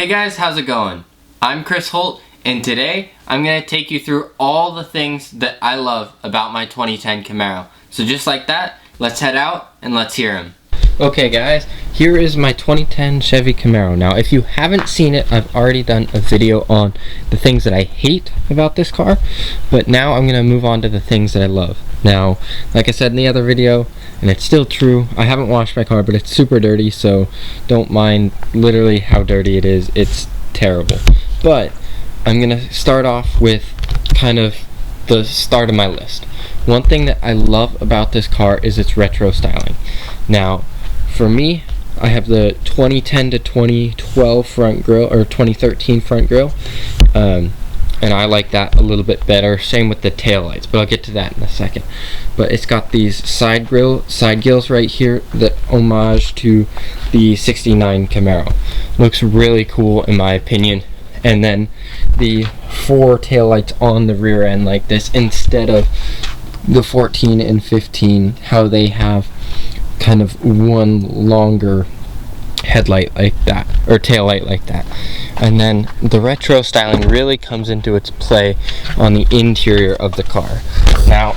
Hey guys, how's it going? I'm Chris Holt, and today I'm going to take you through all the things that I love about my 2010 Camaro. So just like that, let's head out and let's hear him. Okay guys, here is my 2010 Chevy Camaro. Now if you haven't seen it, I've already done a video on the things that I hate about this car, but now I'm going to move on to the things that I love. Now, like I said in the other video, and it's still true, I haven't washed my car, but it's super dirty, so don't mind literally how dirty it is. It's terrible. But I'm going to start off with kind of the start of my list. One thing that I love about this car is its retro styling. Now, for me, I have the 2010 to 2012 front grille, or 2013 front grille, and I like that a little bit better. Same with the taillights, but I'll get to that in a second. But it's got these side gills right here that homage to the '69 Camaro. Looks really cool in my opinion. And then the 4 taillights on the rear end like this, instead of the 14 and 15, how they have kind of one longer headlight like that, or tail light like that. And then the retro styling really comes into its play on the interior of the car. Now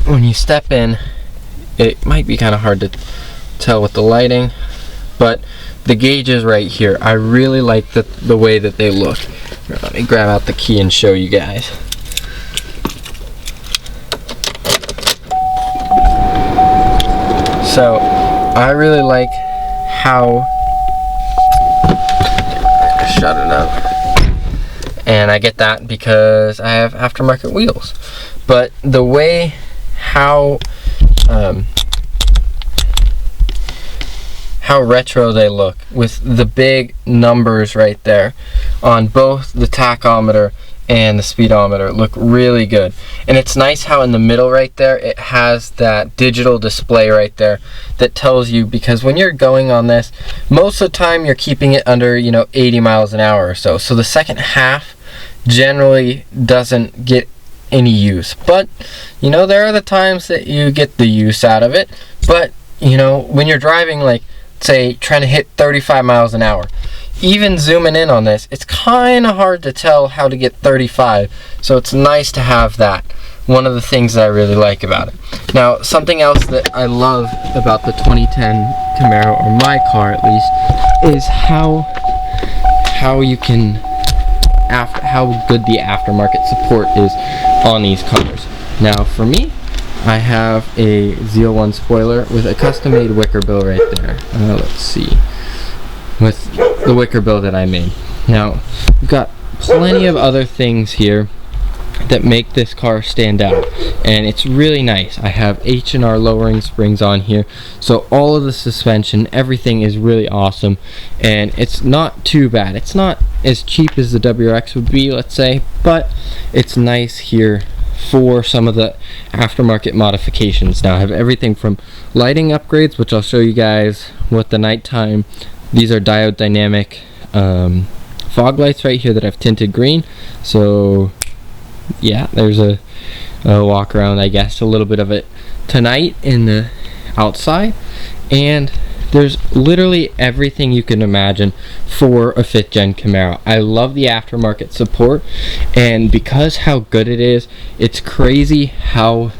when you step in, it might be kind of hard to tell with the lighting, but the gauges right here, I really like the way that they look. Here, let me grab out the key and show you guys. So I really like how, shut it up, and I get that because I have aftermarket wheels, but the way how retro they look with the big numbers right there on both the tachometer and the speedometer look really good. And it's nice how in the middle right there it has that digital display right there that tells you, because when you're going on this, most of the time you're keeping it under 80 miles an hour or so, so the second half generally doesn't get any use. But there are the times that you get the use out of it. But when you're driving, like say trying to hit 35 miles an hour, even zooming in on this, it's kind of hard to tell how to get 35, so it's nice to have that. One of the things that I really like about it. Now, something else that I love about the 2010 Camaro, or my car at least, is how good the aftermarket support is on these cars. Now, for me, I have a ZL1 spoiler with a custom-made wicker bill right there. Let's see. With the wicker bill that I made. Now, we've got plenty of other things here that make this car stand out, and it's really nice. I have H&R lowering springs on here, so all of the suspension, everything is really awesome, and it's not too bad. It's not as cheap as the WRX would be, let's say, but it's nice here for some of the aftermarket modifications. Now I have everything from lighting upgrades, which I'll show you guys with the nighttime. These are diode dynamic fog lights right here that I've tinted green. So yeah, there's a walk around, I guess, a little bit of it tonight in the outside. And there's literally everything you can imagine for a 5th gen Camaro. I love the aftermarket support, and because how good it is, it's crazy how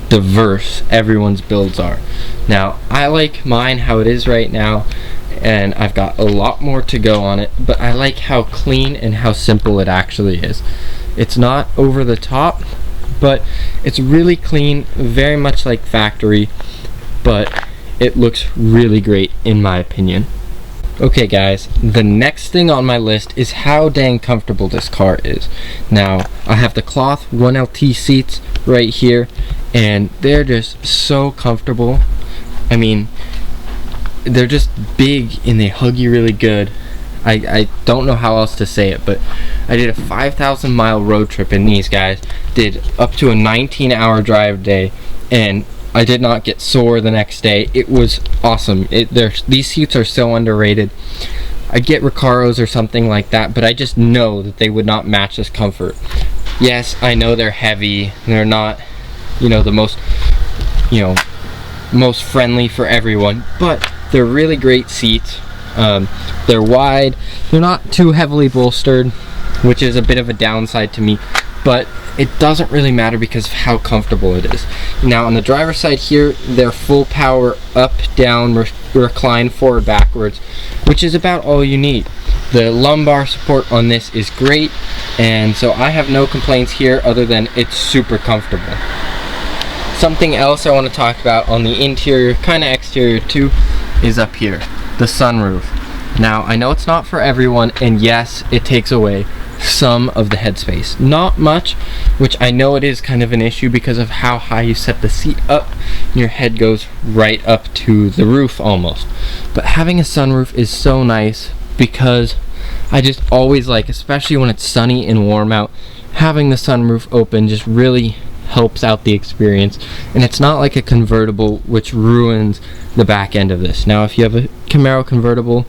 diverse everyone's builds are. Now, I like mine how it is right now, and I've got a lot more to go on it, but I like how clean and how simple it actually is. It's not over the top, but it's really clean, very much like factory, but it looks really great in my opinion. Okay guys, the next thing on my list is how dang comfortable this car is. Now, I have the cloth 1LT seats right here, and they're just so comfortable. I mean, they're just big and they hug you really good. I don't know how else to say it, but I did a 5,000 mile road trip in these guys, did up to a 19-hour drive day, and I did not get sore the next day. It was awesome. These seats are so underrated. I get Recaros or something like that, but I just know that they would not match this comfort. Yes, I know they're heavy. They're not, the most friendly for everyone, but they're really great seats. They're wide, they're not too heavily bolstered, which is a bit of a downside to me, but it doesn't really matter because of how comfortable it is. Now on the driver's side here, they're full power, up, down, recline, forward, backwards, which is about all you need. The lumbar support on this is great, and so I have no complaints here other than it's super comfortable. Something else I want to talk about on the interior, kind of exterior too, is up here, the sunroof. Now I know it's not for everyone, and yes, it takes away some of the headspace. Not much, which I know it is kind of an issue because of how high you set the seat up. Your head goes right up to the roof almost. But having a sunroof is so nice because I just always like, especially when it's sunny and warm out, having the sunroof open just really helps out the experience. And it's not like a convertible, which ruins the back end of this. Now if you have a Camaro convertible,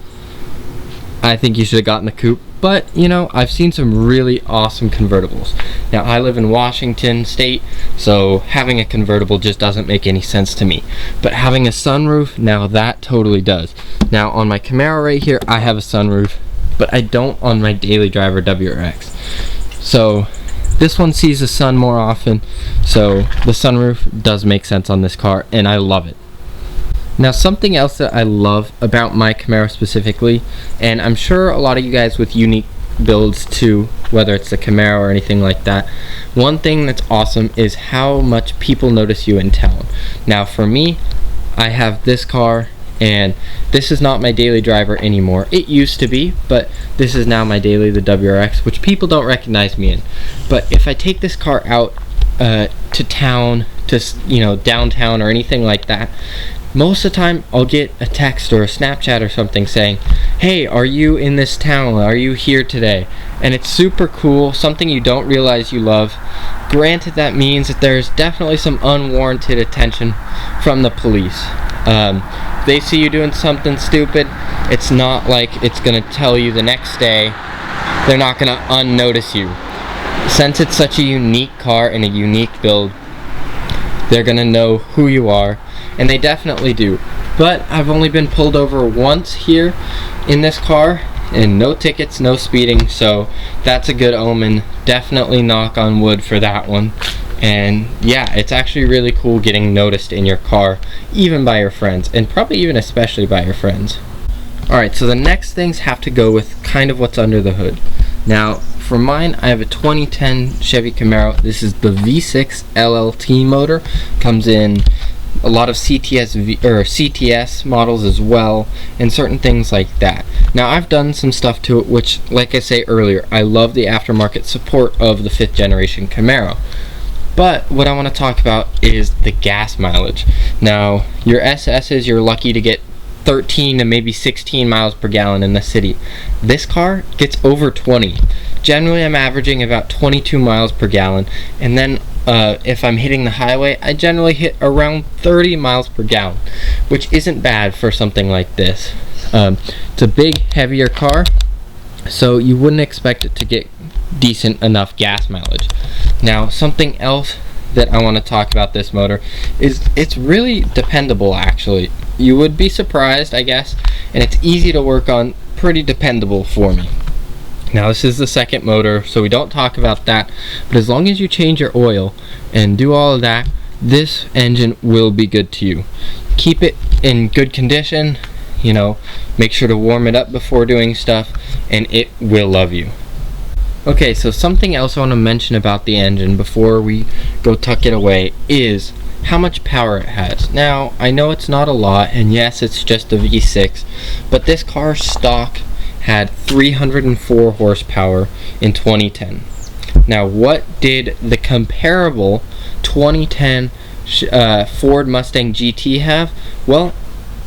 I think you should have gotten the coupe, but you know, I've seen some really awesome convertibles. Now I live in Washington State, so having a convertible just doesn't make any sense to me, but having a sunroof, now that totally does. Now on my Camaro right here, I have a sunroof, but I don't on my daily driver WRX. So this one sees the sun more often, so the sunroof does make sense on this car, and I love it. Now something else that I love about my Camaro specifically, and I'm sure a lot of you guys with unique builds too, whether it's the Camaro or anything like that, one thing that's awesome is how much people notice you in town. Now for me, I have this car, and this is not my daily driver anymore. It used to be, but this is now my daily, the WRX, which people don't recognize me in. But if I take this car out to town, to, you know, downtown or anything like that, most of the time I'll get a text or a Snapchat or something saying, hey, are you in this town? Are you here today? And it's super cool, something you don't realize you love. Granted, that means that there's definitely some unwarranted attention from the police. They see you doing something stupid, it's not like it's gonna tell you the next day. They're not gonna unnotice you. Since it's such a unique car and a unique build, they're gonna know who you are, and they definitely do. But I've only been pulled over once here in this car, and no tickets, no speeding, so that's a good omen. Definitely knock on wood for that one. And yeah, it's actually really cool getting noticed in your car, even by your friends, and probably even especially by your friends. Alright, so the next things have to go with kind of what's under the hood. Now, for mine, I have a 2010 Chevy Camaro. This is the V6 LLT motor. Comes in a lot of CTS models as well, and certain things like that. Now, I've done some stuff to it, which, like I say earlier, I love the aftermarket support of the 5th generation Camaro. But what I want to talk about is the gas mileage. Now, your SS's, you're lucky to get 13 to maybe 16 miles per gallon in the city. This car gets over 20. Generally, I'm averaging about 22 miles per gallon, and then if I'm hitting the highway, I generally hit around 30 miles per gallon, which isn't bad for something like this. It's a big, heavier car, so you wouldn't expect it to get decent enough gas mileage. Now, something else that I want to talk about this motor is it's really dependable, actually. You would be surprised, I guess, and it's easy to work on, pretty dependable for me. Now, this is the second motor, so we don't talk about that, but as long as you change your oil and do all of that, this engine will be good to you. Keep it in good condition, you know, make sure to warm it up before doing stuff, and it will love you. Okay, so something else I want to mention about the engine before we go tuck it away is how much power it has. Now, I know it's not a lot, and yes, it's just a V6, but this car stock had 304 horsepower in 2010. Now, what did the comparable 2010 Ford Mustang GT have? Well,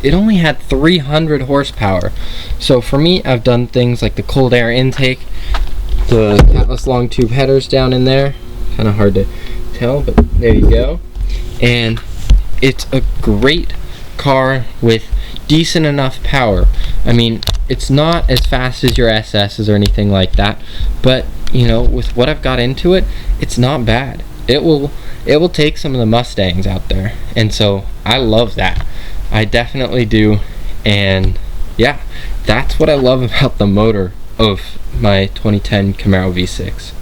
it only had 300 horsepower. So for me, I've done things like the cold air intake, the catless long tube headers down in there, kind of hard to tell, but there you go. And it's a great car with decent enough power. I mean, it's not as fast as your SS's or anything like that, but you know, with what I've got into it, it's not bad. It will take some of the Mustangs out there, and so I love that. I definitely do. And yeah, that's what I love about the motor of my 2010 Camaro V6.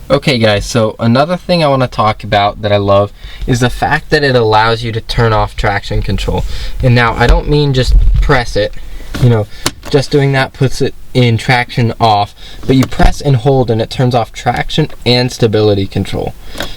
Okay guys, so another thing I want to talk about that I love is the fact that it allows you to turn off traction control. And now I don't mean just press it, you know, just doing that puts it in traction off, but you press and hold and it turns off traction and stability control.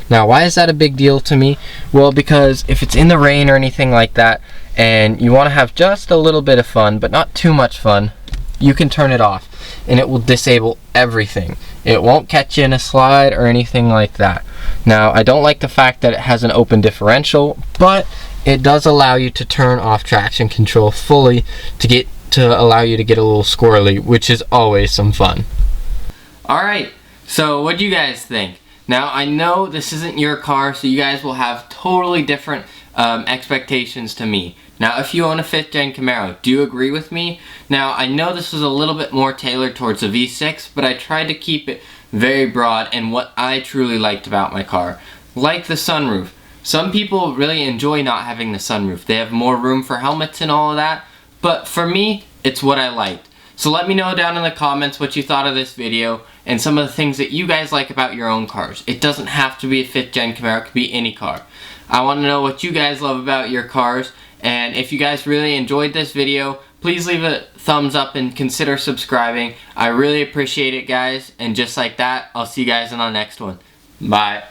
Now why is that a big deal to me? Well, because if it's in the rain or anything like that and you want to have just a little bit of fun but not too much fun, you can turn it off and it will disable everything. It won't catch you in a slide or anything like that. Now I don't like the fact that it has an open differential, but it does allow you to turn off traction control fully to allow you to get a little squirrely, which is always some fun. Alright, so what do you guys think? Now I know this isn't your car, so you guys will have totally different expectations to me. Now if you own a 5th gen Camaro, do you agree with me? Now I know this was a little bit more tailored towards a V6, but I tried to keep it very broad and what I truly liked about my car. Like the sunroof. Some people really enjoy not having the sunroof. They have more room for helmets and all of that, but for me, it's what I liked. So let me know down in the comments what you thought of this video and some of the things that you guys like about your own cars. It doesn't have to be a 5th gen Camaro, it could be any car. I want to know what you guys love about your cars, and if you guys really enjoyed this video, please leave a thumbs up and consider subscribing. I really appreciate it guys, and just like that, I'll see you guys in the next one. Bye.